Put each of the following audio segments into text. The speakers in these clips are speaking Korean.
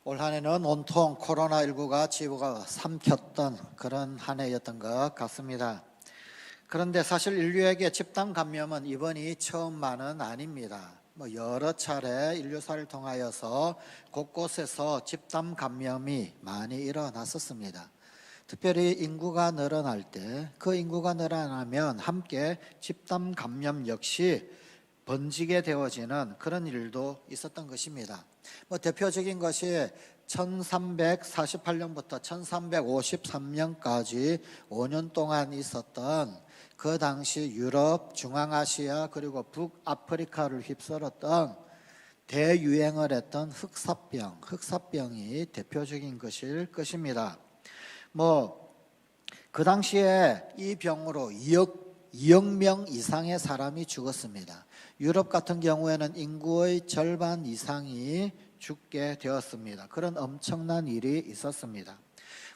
올 한 해는 온통 코로나19가 지구가 삼켰던 그런 한 해였던 것 같습니다. 그런데 사실 인류에게 집단 감염은 이번이 처음만은 아닙니다. 여러 차례 인류사를 통하여서 곳곳에서 집단 감염이 많이 일어났었습니다. 특별히 인구가 늘어날 때, 그 인구가 늘어나면 함께 집단 감염 역시 번지게 되어지는 그런 일도 있었던 것입니다. 대표적인 것이 1348년부터 1353년까지 5년 동안 있었던 그 당시 유럽, 중앙아시아 그리고 북아프리카를 휩쓸었던 대유행을 했던 흑사병이 대표적인 것일 것입니다. 그 당시에 이 병으로 2억 명 이상의 사람이 죽었습니다. 유럽 같은 경우에는 인구의 절반 이상이 죽게 되었습니다. 그런 엄청난 일이 있었습니다.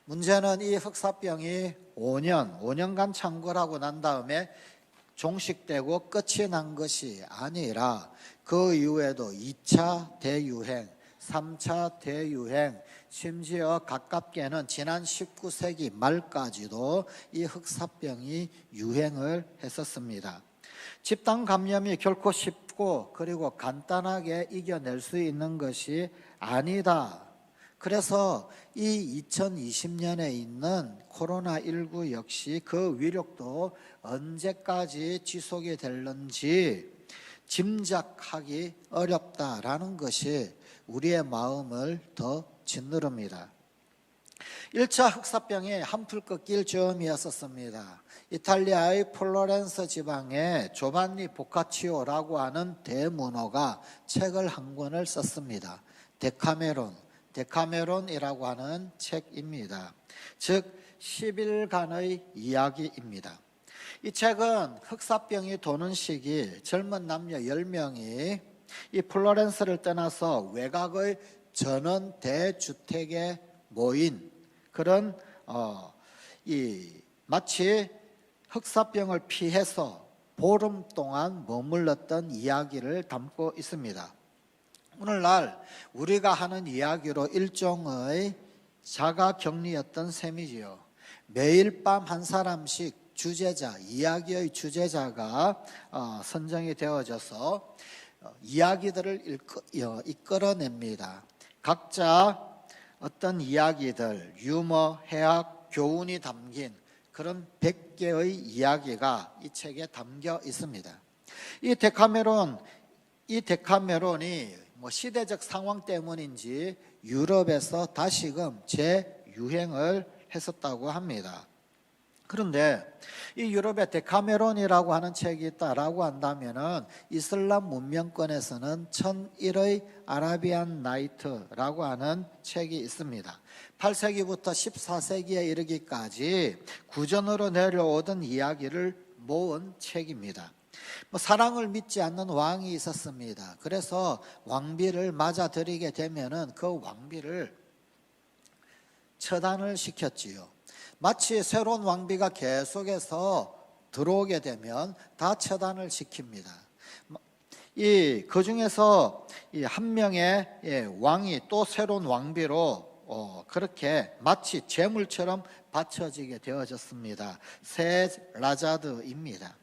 문제는 이 흑사병이 5년간 창궐하고 난 다음에 종식되고 끝이 난 것이 아니라 그 이후에도 2차 대유행, 3차 대유행, 심지어 가깝게는 지난 19세기 말까지도 이 흑사병이 유행을 했었습니다. 집단 감염이 결코 쉽고 그리고 간단하게 이겨낼 수 있는 것이 아니다. 그래서 이 2020년에 있는 코로나19 역시 그 위력도 언제까지 지속이 될는지 짐작하기 어렵다라는 것이 우리의 마음을 더 짓누릅니다. 1차 흑사병이 한풀 꺾일 즈음이었었습니다. 이탈리아의 플로렌스 지방에 조반니 보카치오라고 하는 대문호가 책을 한 권을 썼습니다. 데카메론이라고 하는 책입니다. 즉 10일간의 이야기입니다. 이 책은 흑사병이 도는 시기 젊은 남녀 10명이 이 플로렌스를 떠나서 외곽의 전원 대주택에 모인 그런 마치 흑사병을 피해서 보름 동안 머물렀던 이야기를 담고 있습니다. 오늘날 우리가 하는 이야기로 일종의 자가격리였던 셈이지요. 매일 밤 한 사람씩 이야기의 주제자가 선정이 되어져서 이야기들을 이끌어냅니다. 각자 어떤 이야기들, 유머, 해학, 교훈이 담긴 그런 100개의 이야기가 이 책에 담겨 있습니다. 이 데카메론이 시대적 상황 때문인지 유럽에서 다시금 재유행을 했었다고 합니다. 그런데 이 유럽에 데카메론이라고 하는 책이 있다라고 한다면은 이슬람 문명권에서는 1001의 아라비안 나이트라고 하는 책이 있습니다. 8세기부터 14세기에 이르기까지 구전으로 내려오던 이야기를 모은 책입니다. 사랑을 믿지 않는 왕이 있었습니다. 그래서 왕비를 맞아들이게 되면은 그 왕비를 처단을 시켰지요. 마치 새로운 왕비가 계속해서 들어오게 되면 다 처단을 시킵니다. 그 중에서 한 명의 왕이 또 새로운 왕비로 그렇게 마치 재물처럼 바쳐지게 되어졌습니다. 세라자드입니다.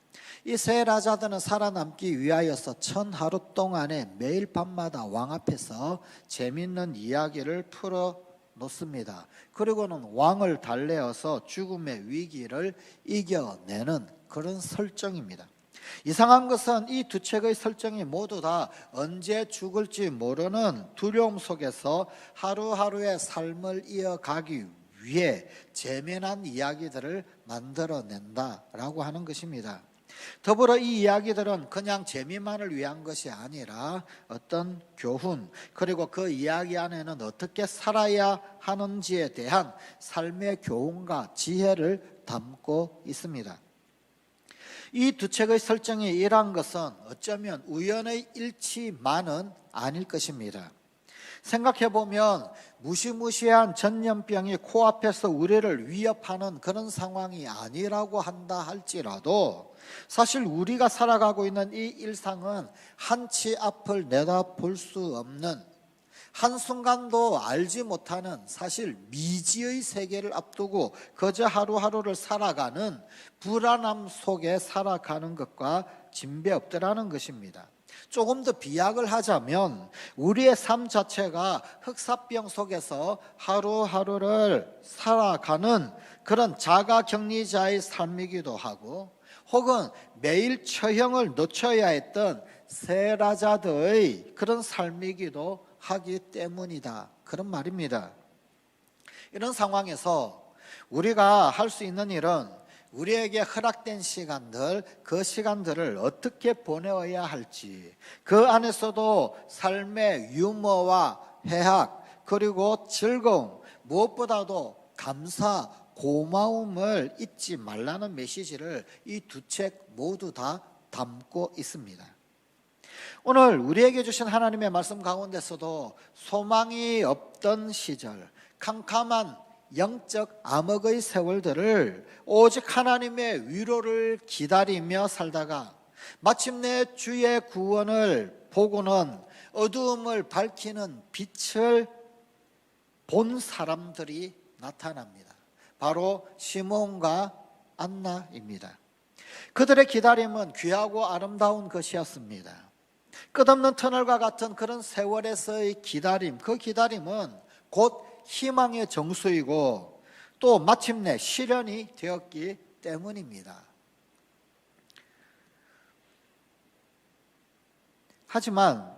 이 세라자드는 살아남기 위하여서 1000하루 동안에 매일 밤마다 왕 앞에서 재밌는 이야기를 풀어 놓습니다. 그리고는 왕을 달래어서 죽음의 위기를 이겨내는 그런 설정입니다. 이상한 것은 이 두 책의 설정이 모두 다 언제 죽을지 모르는 두려움 속에서 하루하루의 삶을 이어가기 위해 재미난 이야기들을 만들어낸다라고 하는 것입니다. 더불어 이 이야기들은 그냥 재미만을 위한 것이 아니라 어떤 교훈, 그리고 그 이야기 안에는 어떻게 살아야 하는지에 대한 삶의 교훈과 지혜를 담고 있습니다. 이 두 책의 설정이 일한 것은 어쩌면 우연의 일치만은 아닐 것입니다. 생각해보면 무시무시한 전염병이 코앞에서 우리를 위협하는 그런 상황이 아니라고 한다 할지라도 사실 우리가 살아가고 있는 이 일상은 한치 앞을 내다볼 수 없는 한순간도 알지 못하는 사실 미지의 세계를 앞두고 그저 하루하루를 살아가는 불안함 속에 살아가는 것과 진배 없더라는 것입니다. 조금 더 비약을 하자면 우리의 삶 자체가 흑사병 속에서 하루하루를 살아가는 그런 자가격리자의 삶이기도 하고, 혹은 매일 처형을 놓쳐야 했던 세라자들의 그런 삶이기도 하기 때문이다, 그런 말입니다. 이런 상황에서 우리가 할 수 있는 일은 우리에게 허락된 시간들, 그 시간들을 어떻게 보내어야 할지, 그 안에서도 삶의 유머와 해학, 그리고 즐거움, 무엇보다도 감사, 고마움을 잊지 말라는 메시지를 이 두 책 모두 다 담고 있습니다. 오늘 우리에게 주신 하나님의 말씀 가운데서도 소망이 없던 시절, 캄캄한 영적 암흑의 세월들을 오직 하나님의 위로를 기다리며 살다가 마침내 주의 구원을 보고는 어두움을 밝히는 빛을 본 사람들이 나타납니다. 바로 시몬과 안나입니다. 그들의 기다림은 귀하고 아름다운 것이었습니다. 끝없는 터널과 같은 그런 세월에서의 기다림, 그 기다림은 곧 희망의 정수이고 또 마침내 실현이 되었기 때문입니다. 하지만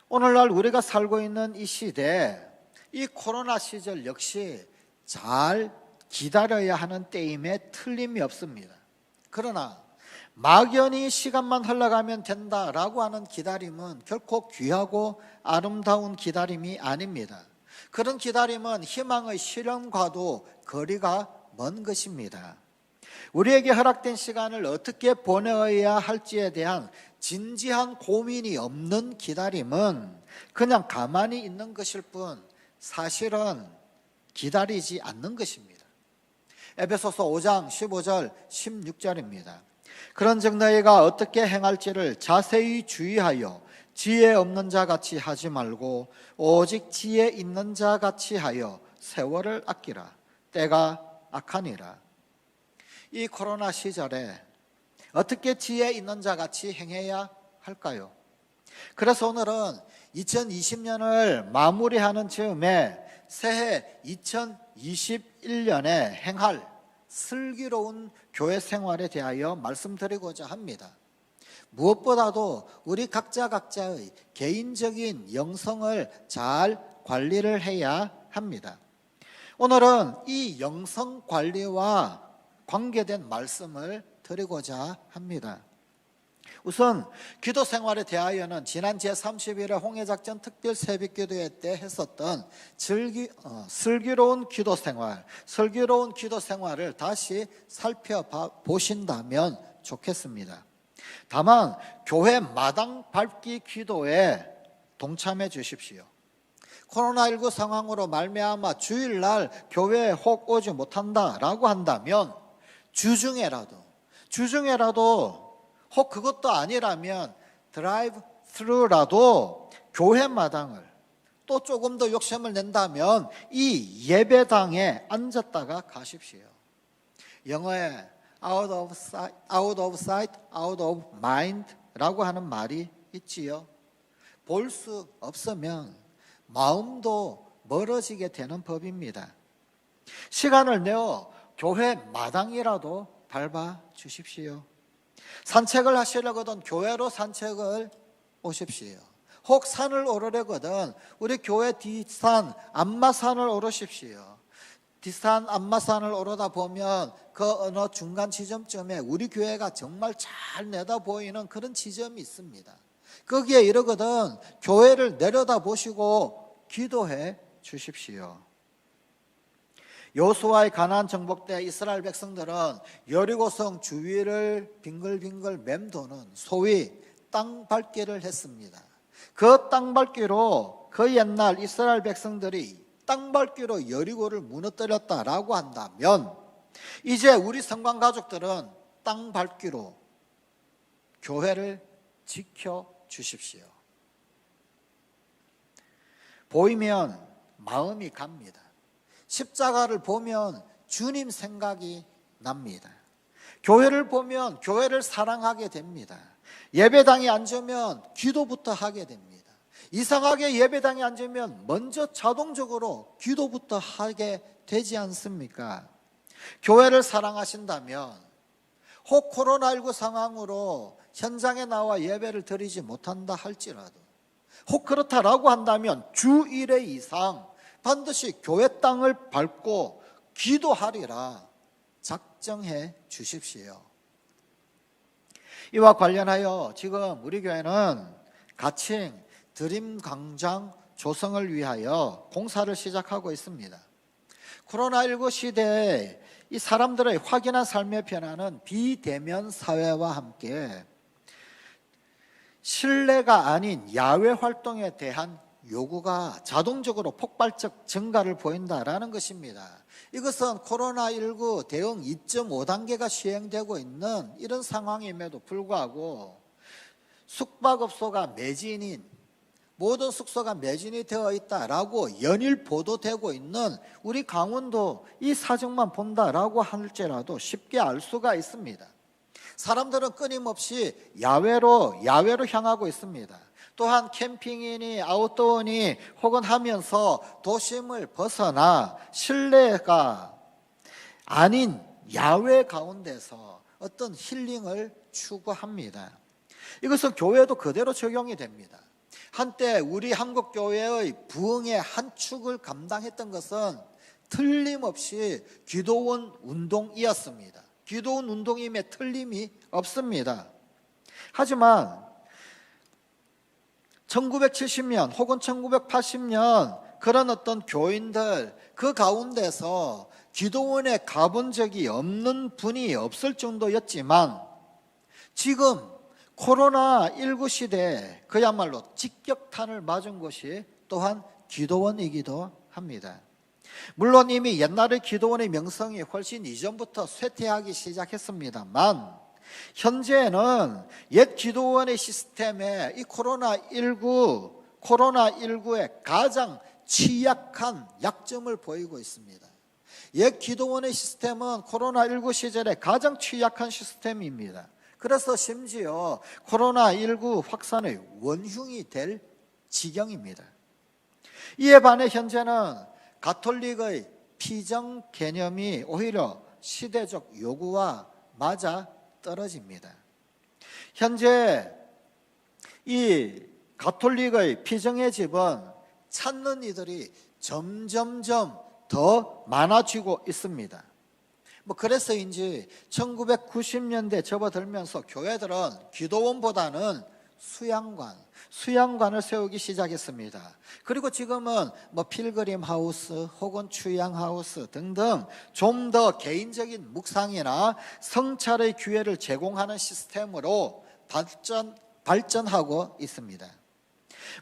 오늘날 우리가 살고 있는 이 시대, 이 코로나 시절 역시 잘 기다려야 하는 때임에 틀림이 없습니다. 그러나 막연히 시간만 흘러가면 된다라고 하는 기다림은 결코 귀하고 아름다운 기다림이 아닙니다. 그런 기다림은 희망의 실현과도 거리가 먼 것입니다. 우리에게 허락된 시간을 어떻게 보내어야 할지에 대한 진지한 고민이 없는 기다림은 그냥 가만히 있는 것일 뿐 사실은 기다리지 않는 것입니다. 에베소서 5장 15절 16절입니다. 그런즉 너희가 어떻게 행할지를 자세히 주의하여 지혜 없는 자 같이 하지 말고 오직 지혜 있는 자 같이 하여 세월을 아끼라. 때가 악하니라. 이 코로나 시절에 어떻게 지혜 있는 자 같이 행해야 할까요? 그래서 오늘은 2020년을 마무리하는 즈음에 새해 2021년에 행할 슬기로운 교회 생활에 대하여 말씀드리고자 합니다. 무엇보다도 우리 각자의 개인적인 영성을 잘 관리를 해야 합니다. 오늘은 이 영성 관리와 관계된 말씀을 드리고자 합니다. 우선 기도 생활에 대하여는 지난 제31회 홍해작전 특별 새벽기도회 때 했었던 슬기로운 기도 생활을 다시 살펴보신다면 좋겠습니다. 다만 교회 마당 밟기 기도에 동참해 주십시오. 코로나19 상황으로 말미암아 주일날 교회에 혹 오지 못한다라고 한다면 주중에라도 혹 그것도 아니라면 드라이브 스루라도 교회 마당을, 또 조금 더 욕심을 낸다면 이 예배당에 앉았다가 가십시오. 영어에 out of sight, out of mind 라고 하는 말이 있지요. 볼 수 없으면 마음도 멀어지게 되는 법입니다. 시간을 내어 교회 마당이라도 밟아 주십시오. 산책을 하시려거든 교회로 산책을 오십시오. 혹 산을 오르려거든 우리 교회 뒷산 안마산을 오르십시오. 뒷산 안마산을 오르다 보면 그 어느 중간 지점쯤에 우리 교회가 정말 잘 내다 보이는 그런 지점이 있습니다. 거기에 이르거든 교회를 내려다 보시고 기도해 주십시오. 여호수아의 가나안 정복 때 이스라엘 백성들은 여리고성 주위를 빙글빙글 맴도는 소위 땅 밟기를 했습니다. 그 땅 밟기로 그 옛날 이스라엘 백성들이 땅 밟기로 여리고를 무너뜨렸다라고 한다면 이제 우리 성관 가족들은 땅 밟기로 교회를 지켜 주십시오. 보이면 마음이 갑니다. 십자가를 보면 주님 생각이 납니다. 교회를 보면 교회를 사랑하게 됩니다. 예배당에 앉으면 기도부터 하게 됩니다. 이상하게 예배당에 앉으면 먼저 자동적으로 기도부터 하게 되지 않습니까? 교회를 사랑하신다면 혹 코로나19 상황으로 현장에 나와 예배를 드리지 못한다 할지라도, 혹 그렇다라고 한다면 주 1회 이상 반드시 교회 땅을 밟고 기도하리라 작정해 주십시오. 이와 관련하여 지금 우리 교회는 가칭 드림광장 조성을 위하여 공사를 시작하고 있습니다. 코로나19 시대에 이 사람들의 확연한 삶의 변화는 비대면 사회와 함께 실내가 아닌 야외 활동에 대한 요구가 자동적으로 폭발적 증가를 보인다라는 것입니다. 이것은 코로나19 대응 2.5단계가 시행되고 있는 이런 상황임에도 불구하고 숙박업소가 매진인, 모든 숙소가 매진이 되어 있다라고 연일 보도되고 있는 우리 강원도 이 사정만 본다라고 할지라도 쉽게 알 수가 있습니다. 사람들은 끊임없이 야외로 향하고 있습니다. 또한 캠핑이니 아웃도어니 혹은 하면서 도심을 벗어나 실내가 아닌 야외 가운데서 어떤 힐링을 추구합니다. 이것은 교회도 그대로 적용이 됩니다. 한때 우리 한국교회의 부흥의 한 축을 감당했던 것은 틀림없이 기도원 운동이었습니다. 기도원 운동임에 틀림이 없습니다. 하지만 1970년 혹은 1980년 그런 어떤 교인들 그 가운데서 기도원에 가본 적이 없는 분이 없을 정도였지만 지금 코로나19 시대에 그야말로 직격탄을 맞은 곳이 또한 기도원이기도 합니다. 물론 이미 옛날의 기도원의 명성이 훨씬 이전부터 쇠퇴하기 시작했습니다만 현재는 옛 기도원의 시스템에 이 코로나19의 가장 취약한 약점을 보이고 있습니다. 옛 기도원의 시스템은 코로나19 시절에 가장 취약한 시스템입니다. 그래서 심지어 코로나19 확산의 원흉이 될 지경입니다. 이에 반해 현재는 가톨릭의 피정 개념이 오히려 시대적 요구와 맞아 떨어집니다. 현재 이 가톨릭의 피정의 집은 찾는 이들이 점점점 더 많아지고 있습니다. 그래서인지 1990년대 접어들면서 교회들은 기도원보다는 수양관을 세우기 시작했습니다. 그리고 지금은 필그림 하우스 혹은 추양 하우스 등등 좀 더 개인적인 묵상이나 성찰의 기회를 제공하는 시스템으로 발전하고 있습니다.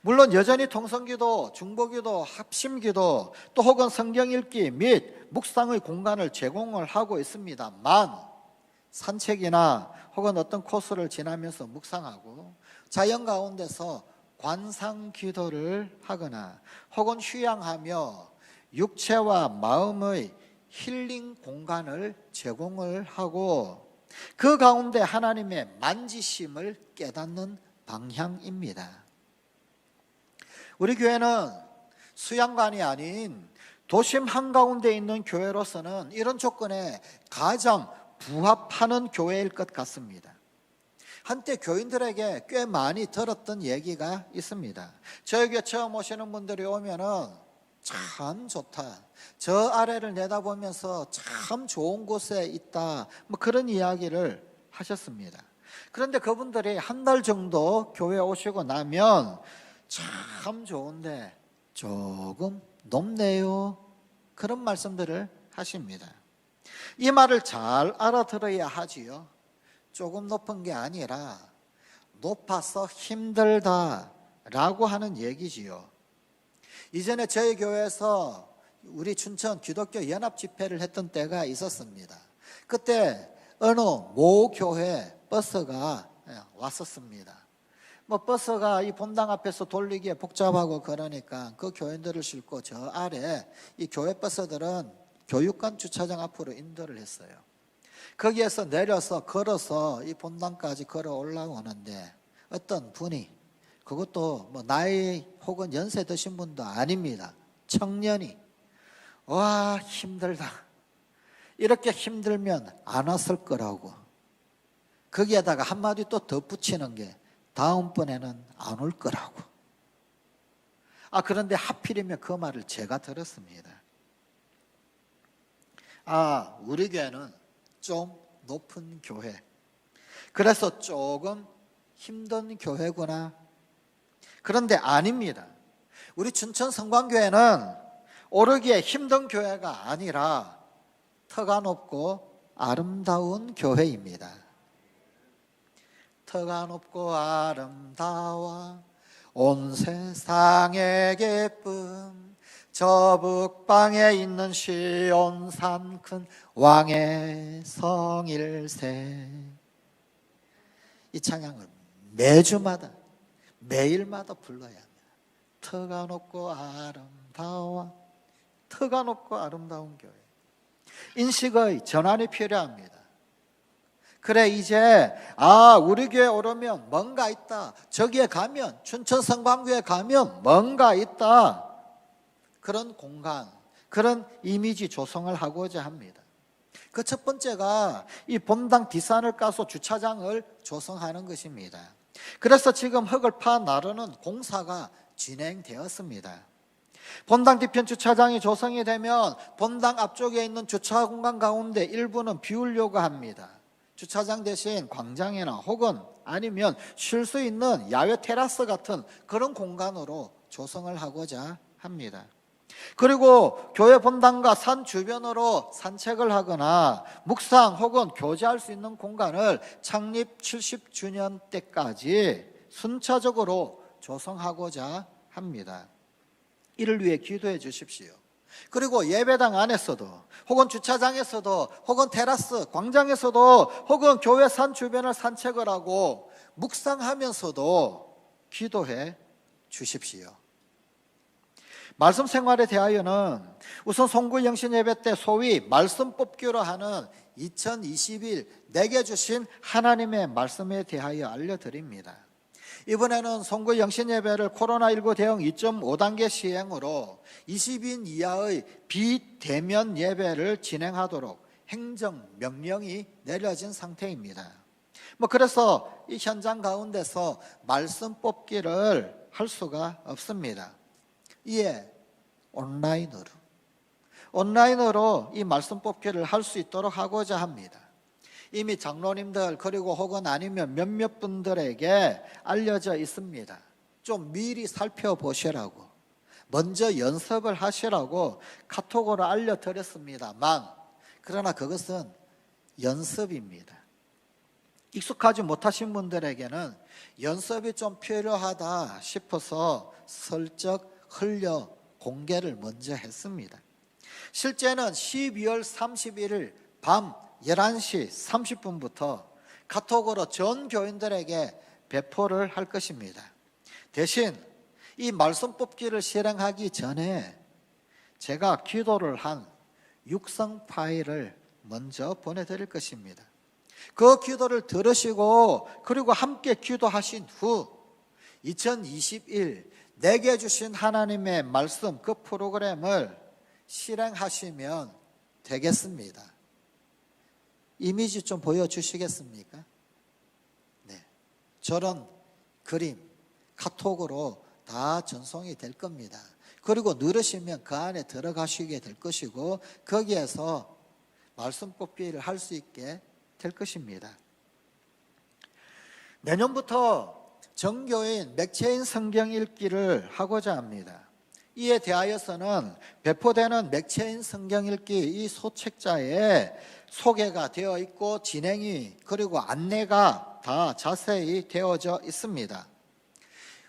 물론 여전히 통성기도, 중보기도, 합심기도 또 혹은 성경 읽기 및 묵상의 공간을 제공을 하고 있습니다만 산책이나 혹은 어떤 코스를 지나면서 묵상하고 자연 가운데서 관상 기도를 하거나 혹은 휴양하며 육체와 마음의 힐링 공간을 제공을 하고 그 가운데 하나님의 만지심을 깨닫는 방향입니다. 우리 교회는 수양관이 아닌 도심 한가운데 있는 교회로서는 이런 조건에 가장 부합하는 교회일 것 같습니다. 한때 교인들에게 꽤 많이 들었던 얘기가 있습니다. 저희 교회 처음 오시는 분들이 오면은 참 좋다, 저 아래를 내다보면서 참 좋은 곳에 있다, 그런 이야기를 하셨습니다. 그런데 그분들이 한 달 정도 교회 오시고 나면 참 좋은데 조금 높네요, 그런 말씀들을 하십니다. 이 말을 잘 알아들어야 하지요. 조금 높은 게 아니라 높아서 힘들다라고 하는 얘기지요. 이전에 저희 교회에서 우리 춘천 기독교 연합 집회를 했던 때가 있었습니다. 그때 어느 모 교회 버스가 왔었습니다. 뭐 버스가 이 본당 앞에서 돌리기에 복잡하고 그러니까 그 교인들을 싣고 저 아래 이 교회 버스들은 교육관 주차장 앞으로 인도를 했어요. 거기에서 내려서 걸어서 이 본당까지 걸어 올라오는데 어떤 분이, 그것도 뭐 나이 혹은 연세 드신 분도 아닙니다. 청년이 와 힘들다, 이렇게 힘들면 안 왔을 거라고, 거기에다가 한마디 또 덧붙이는 게 다음번에는 안 올 거라고. 그런데 하필이면 그 말을 제가 들었습니다. 우리 교회는 좀 높은 교회, 그래서 조금 힘든 교회구나. 그런데 아닙니다. 우리 춘천 성광교회는 오르기에 힘든 교회가 아니라 터가 높고 아름다운 교회입니다. 터가 높고 아름다워 온 세상의 기쁨, 저 북방에 있는 시온산 큰 왕의 성일세. 이 찬양을 매주마다 매일마다 불러야 합니다. 터가 높고 아름다워, 터가 높고 아름다운 교회. 인식의 전환이 필요합니다. 그래 이제 우리 교회 오르면 뭔가 있다, 저기에 가면 춘천 성광교회 가면 뭔가 있다, 그런 공간, 그런 이미지 조성을 하고자 합니다. 그 첫 번째가 이 본당 뒷산을 까서 주차장을 조성하는 것입니다. 그래서 지금 흙을 파 나르는 공사가 진행되었습니다. 본당 뒤편 주차장이 조성이 되면 본당 앞쪽에 있는 주차 공간 가운데 일부는 비우려고 합니다. 주차장 대신 광장이나 혹은 아니면 쉴 수 있는 야외 테라스 같은 그런 공간으로 조성을 하고자 합니다. 그리고 교회 본당과 산 주변으로 산책을 하거나 묵상 혹은 교제할 수 있는 공간을 창립 70주년 때까지 순차적으로 조성하고자 합니다. 이를 위해 기도해 주십시오. 그리고 예배당 안에서도 혹은 주차장에서도 혹은 테라스 광장에서도 혹은 교회 산 주변을 산책을 하고 묵상하면서도 기도해 주십시오. 말씀 생활에 대하여는 우선 송구 영신 예배 때 소위 말씀 뽑기로 하는 2021 내게 주신 하나님의 말씀에 대하여 알려드립니다. 이번에는 송구 영신 예배를 코로나19 대응 2.5단계 시행으로 20인 이하의 비대면 예배를 진행하도록 행정명령이 내려진 상태입니다. 그래서 이 현장 가운데서 말씀 뽑기를 할 수가 없습니다. 이에 온라인으로 이 말씀 뽑기를 할 수 있도록 하고자 합니다. 이미 장로님들 그리고 혹은 아니면 몇몇 분들에게 알려져 있습니다. 좀 미리 살펴보시라고, 먼저 연습을 하시라고 카톡으로 알려드렸습니다만, 그러나 그것은 연습입니다. 익숙하지 못하신 분들에게는 연습이 좀 필요하다 싶어서 슬쩍 흘려 공개를 먼저 했습니다. 실제는 12월 31일 밤 11시 30분부터 카톡으로 전 교인들에게 배포를 할 것입니다. 대신 이 말씀 뽑기를 실행하기 전에 제가 기도를 한 육성 파일을 먼저 보내드릴 것입니다. 그 기도를 들으시고 그리고 함께 기도하신 후 2021 내게 주신 하나님의 말씀 그 프로그램을 실행하시면 되겠습니다. 이미지 좀 보여주시겠습니까? 네, 저런 그림 카톡으로 다 전송이 될 겁니다. 그리고 누르시면 그 안에 들어가시게 될 것이고 거기에서 말씀 뽑기를 할 수 있게 될 것입니다. 내년부터 정교인 맥체인 성경 읽기를 하고자 합니다. 이에 대하여서는 배포되는 맥체인 성경 읽기 이 소책자에 소개가 되어 있고 진행이 그리고 안내가 다 자세히 되어져 있습니다.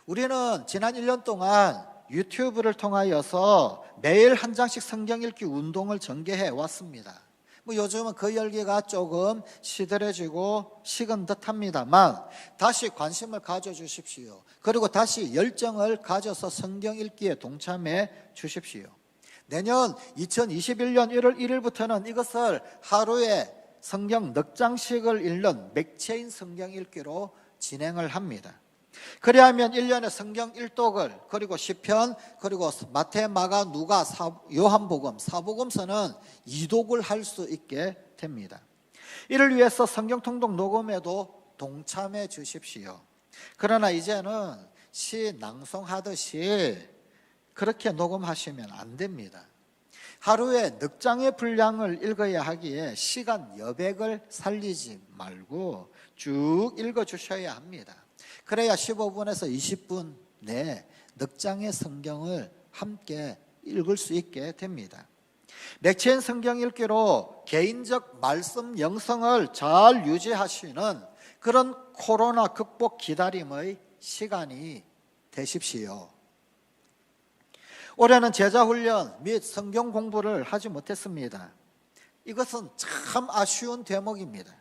우리는 지난 1년 동안 유튜브를 통하여서 매일 한 장씩 성경 읽기 운동을 전개해 왔습니다. 뭐 요즘은 그 열기가 조금 시들해지고 식은 듯합니다만 다시 관심을 가져주십시오. 그리고 다시 열정을 가져서 성경 읽기에 동참해 주십시오. 내년 2021년 1월 1일부터는 이것을 하루에 성경 넉 장씩을 읽는 맥체인 성경 읽기로 진행을 합니다. 그리하면 1년에 성경 1독을, 그리고 시편, 그리고 마태, 마가, 누가, 요한복음, 사복음서는 2독을 할 수 있게 됩니다. 이를 위해서 성경 통독 녹음에도 동참해 주십시오. 그러나 이제는 시 낭송하듯이 그렇게 녹음하시면 안 됩니다. 하루에 넉 장의 분량을 읽어야 하기에 시간 여백을 살리지 말고 쭉 읽어주셔야 합니다. 그래야 15분에서 20분 내에 넉 장의 성경을 함께 읽을 수 있게 됩니다. 맥체인 성경 읽기로 개인적 말씀 영성을 잘 유지하시는 그런 코로나 극복 기다림의 시간이 되십시오. 올해는 제자훈련 및 성경 공부를 하지 못했습니다. 이것은 참 아쉬운 대목입니다.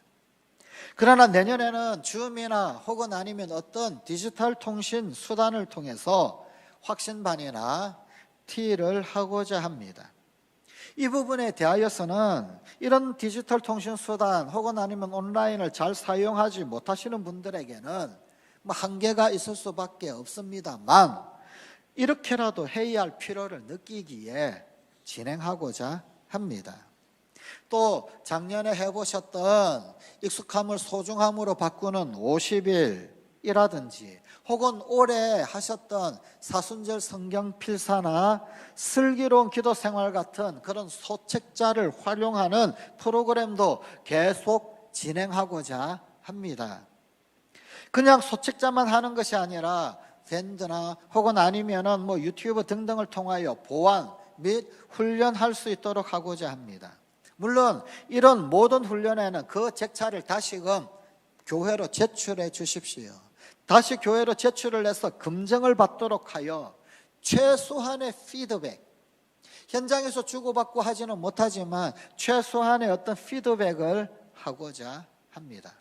그러나 내년에는 줌이나 혹은 아니면 어떤 디지털 통신 수단을 통해서 확신반이나 T를 하고자 합니다. 이 부분에 대하여서는 이런 디지털 통신 수단 혹은 아니면 온라인을 잘 사용하지 못하시는 분들에게는 뭐 한계가 있을 수밖에 없습니다만 이렇게라도 해야 할 필요를 느끼기에 진행하고자 합니다. 또 작년에 해보셨던 익숙함을 소중함으로 바꾸는 50일이라든지 혹은 올해 하셨던 사순절 성경 필사나 슬기로운 기도 생활 같은 그런 소책자를 활용하는 프로그램도 계속 진행하고자 합니다. 그냥 소책자만 하는 것이 아니라 밴드나 혹은 아니면은 뭐 유튜브 등등을 통하여 보완 및 훈련할 수 있도록 하고자 합니다. 물론 이런 모든 훈련에는 그 책차를 다시금 교회로 제출해 주십시오. 다시 교회로 제출을 해서 검증을 받도록 하여 최소한의 피드백, 현장에서 주고받고 하지는 못하지만 최소한의 어떤 피드백을 하고자 합니다.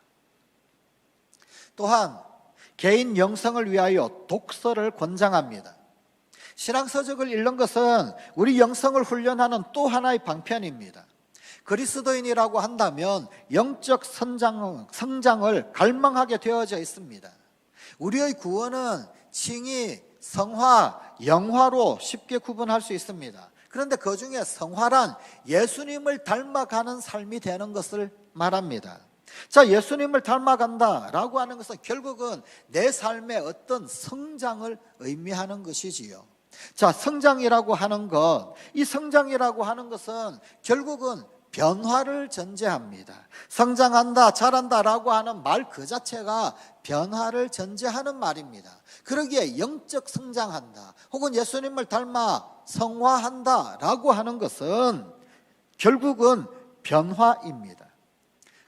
또한 개인 영성을 위하여 독서를 권장합니다. 신앙서적을 읽는 것은 우리 영성을 훈련하는 또 하나의 방편입니다. 그리스도인이라고 한다면 영적 성장을 갈망하게 되어져 있습니다. 우리의 구원은 칭의, 성화, 영화로 쉽게 구분할 수 있습니다. 그런데 그 중에 성화란 예수님을 닮아가는 삶이 되는 것을 말합니다. 자, 예수님을 닮아간다라고 하는 것은 결국은 내 삶의 어떤 성장을 의미하는 것이지요. 자, 성장이라고 하는 것, 이 성장이라고 하는 것은 결국은 변화를 전제합니다. 성장한다, 자란다라고 하는 말 그 자체가 변화를 전제하는 말입니다. 그러기에 영적 성장한다, 혹은 예수님을 닮아 성화한다라고 하는 것은 결국은 변화입니다.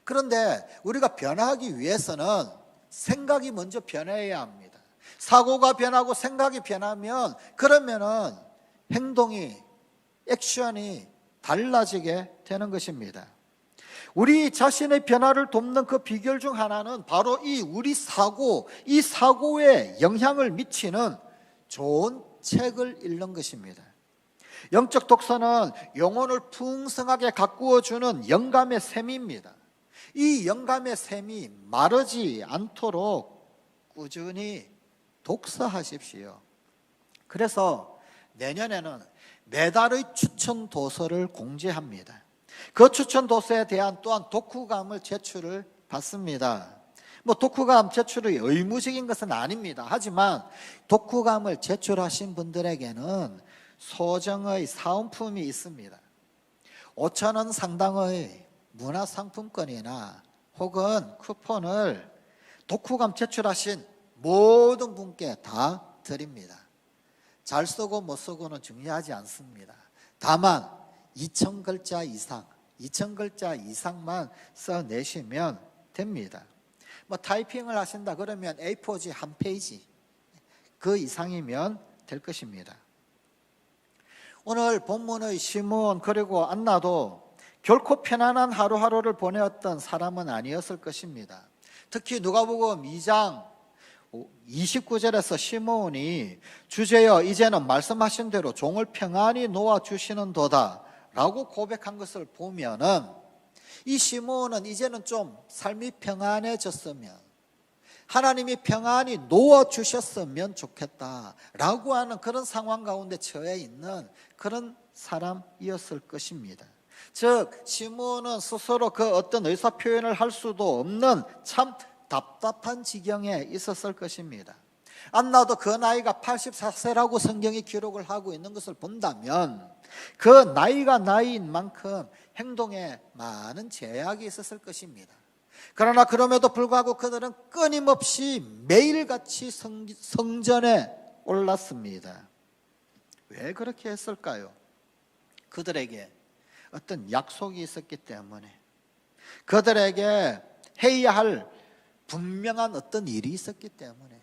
그런데 우리가 변화하기 위해서는 생각이 먼저 변해야 합니다. 사고가 변하고 생각이 변하면 그러면은 행동이, 액션이 달라지게 되는 것입니다. 우리 자신의 변화를 돕는 그 비결 중 하나는 바로 우리 사고, 이 사고에 영향을 미치는 좋은 책을 읽는 것입니다. 영적 독서는 영혼을 풍성하게 가꾸어주는 영감의 샘입니다. 이 영감의 샘이 마르지 않도록 꾸준히 독서하십시오. 그래서 내년에는 매달의 추천 도서를 공지합니다. 그 추천 도서에 대한 또한 독후감을 제출을 받습니다. 뭐 독후감 제출이 의무적인 것은 아닙니다. 하지만 독후감을 제출하신 분들에게는 소정의 사은품이 있습니다. 5,000원 상당의 문화상품권이나 혹은 쿠폰을 독후감 제출하신 모든 분께 다 드립니다. 잘 쓰고 못 쓰고는 중요하지 않습니다. 다만 2,000글자 이상, 2,000글자 이상만 써내시면 됩니다. 뭐 타이핑을 하신다 그러면 A4지 한 페이지 그 이상이면 될 것입니다. 오늘 본문의 시므온 그리고 안나도 결코 편안한 하루하루를 보내었던 사람은 아니었을 것입니다. 특히 누가복음 2장 29절에서 시므온이 주제여 이제는 말씀하신 대로 종을 평안히 놓아주시는도다 라고 고백한 것을 보면은 이 시므온은 이제는 좀 삶이 평안해졌으면, 하나님이 평안히 놓아주셨으면 좋겠다라고 하는 그런 상황 가운데 처해 있는 그런 사람이었을 것입니다. 즉 시므온은 스스로 그 어떤 의사표현을 할 수도 없는 참 답답한 지경에 있었을 것입니다. 안나도 그 나이가 84세라고 성경이 기록을 하고 있는 것을 본다면 그 나이가 나이인 만큼 행동에 많은 제약이 있었을 것입니다. 그러나 그럼에도 불구하고 그들은 끊임없이 매일같이 성전에 올랐습니다. 왜 그렇게 했을까요? 그들에게 어떤 약속이 있었기 때문에, 그들에게 해야 할 분명한 어떤 일이 있었기 때문에,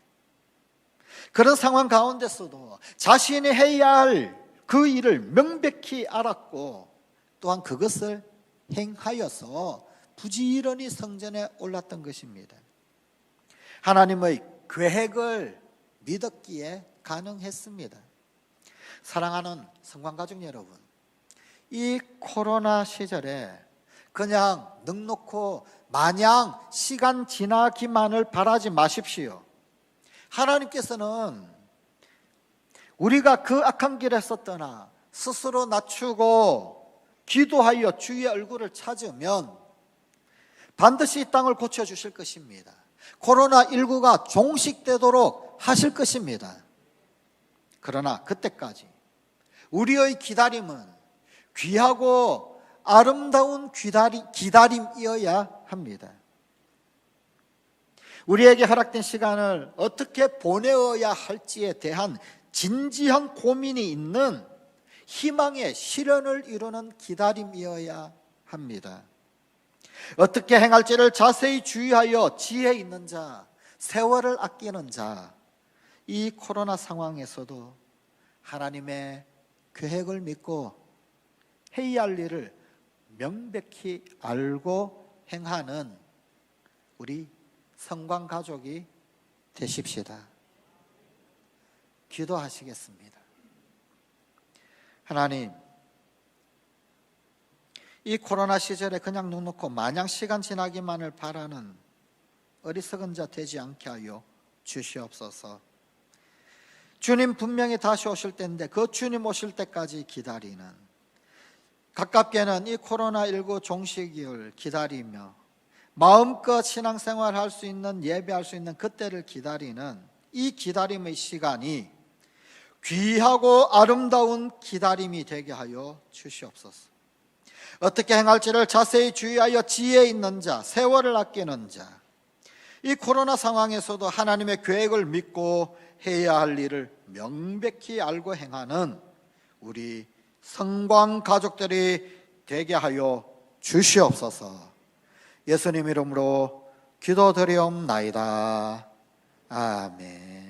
그런 상황 가운데서도 자신이 해야 할 그 일을 명백히 알았고 또한 그것을 행하여서 부지런히 성전에 올랐던 것입니다. 하나님의 계획을 믿었기에 가능했습니다. 사랑하는 성관가족 여러분, 이 코로나 시절에 그냥 넉넉고 마냥 시간 지나기만을 바라지 마십시오. 하나님께서는 우리가 그 악한 길에서 떠나 스스로 낮추고 기도하여 주의 얼굴을 찾으면 반드시 이 땅을 고쳐주실 것입니다. 코로나19가 종식되도록 하실 것입니다. 그러나 그때까지 우리의 기다림은 귀하고 아름다운 기다림이어야 합니다. 우리에게 허락된 시간을 어떻게 보내어야 할지에 대한 진지한 고민이 있는 희망의 실현을 이루는 기다림이어야 합니다. 어떻게 행할지를 자세히 주의하여 지혜 있는 자, 세월을 아끼는 자, 이 코로나 상황에서도 하나님의 계획을 믿고 해야 할 일을 명백히 알고 행하는 우리 성관가족이 되십시다. 기도하시겠습니다. 하나님, 이 코로나 시절에 그냥 넉넉고 마냥 시간 지나기만을 바라는 어리석은 자 되지 않게 하여 주시옵소서. 주님 분명히 다시 오실 때인데 그 주님 오실 때까지 기다리는, 가깝게는 이 코로나19 종식을 기다리며 마음껏 신앙생활 할 수 있는, 예배할 수 있는 그때를 기다리는 이 기다림의 시간이 귀하고 아름다운 기다림이 되게 하여 주시옵소서. 어떻게 행할지를 자세히 주의하여 지혜 있는 자, 세월을 아끼는 자, 이 코로나 상황에서도 하나님의 계획을 믿고 해야 할 일을 명백히 알고 행하는 우리 성관 가족들이 되게 하여 주시옵소서. 예수님 이름으로 기도드리옵나이다. 아멘.